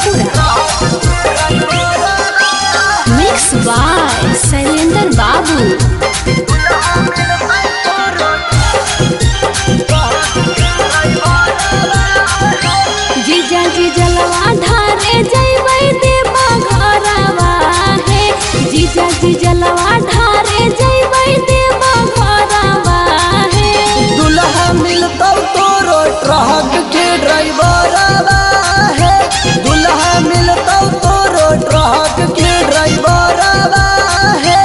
Sheikhpura. Mix by Shailendra बाबू। जीजा जी जलवा ढारे जइबै देवा घरवा है। जीजा जी जलवा ढारे जइबै देवा घरवा है। दुल्हा मिलतौ तोरो ट्रक के ड्राइवरवा है। दुल्हा मिलतौ तोरो ट्रक के ड्राइवरवा है।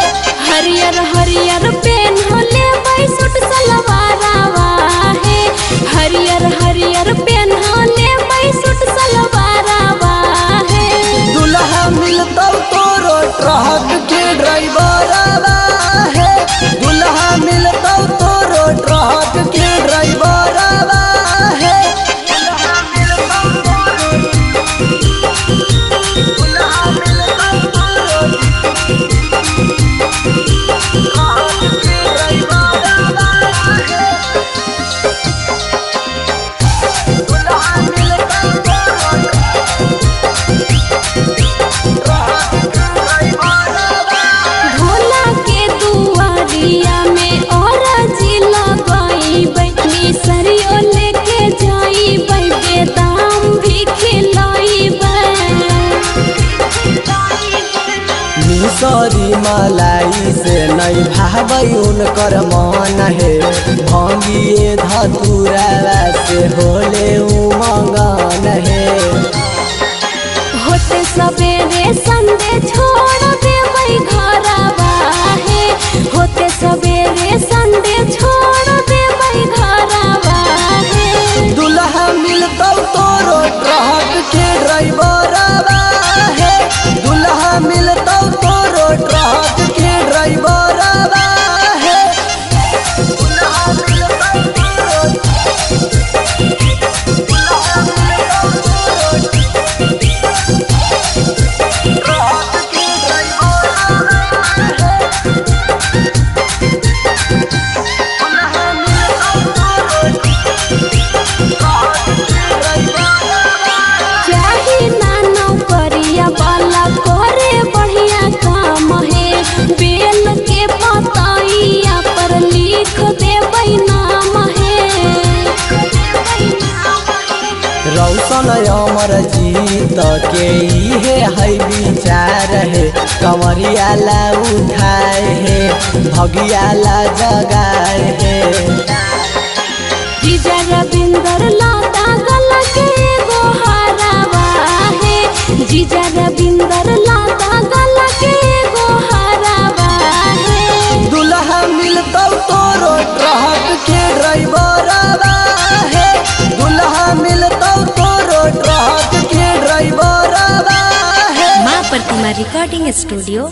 हरियर हरियर पेन हो लेबै सूट सलवारवा है। हरियर हरियर पेन हो लेबै सूट सलवारवा है। दुल्हा मिलतौ तोरो ट्रक के ड्राइवरवा है। दुल्हा मिलतौ तोरो ट्रक के ड्राइवरवा है। भोला के दुआरिया में औरजी लगइबै। मिसरियो लेके जाइबै बेदाम भी खिलइबै। मिसरी मलाई से नहीं भावै उनकर मन है। भंगिए धतुरा से होले उमंगन है। होते सवेरे संडे छोड़ देबै घरवा है। होते सवेरे संडे छोड़ देबै घरवा है। दुल्हा मिलतौ तोरो ट्रक के ड्राइवरवा है। दुल्हा मिलतौ तोरो ट्रक के ड्राइवरवा है। दुल्हा मिलतौ तोरो चाही ना नौकरिया वाला करे बढ़िया काम है। बेल के पतइया पर लिख देबै नाम है। रौशन अमर जीत के इहे है विचार है। कंवरिया ला उठाए है, भगिया ला जगाए है। जीजा रविंदर लाता गल के एगो हरवा है। जीजा रविंदर लाता गल के एगो हरवा है। दुल्हा मिलतौ तोरो ट्रक के ड्राइवरवा है। दुल्हा मिलतौ तोरो ट्रक के ड्राइवरवा है। माँ प्रतिमा रिकॉर्डिंग स्टूडियो।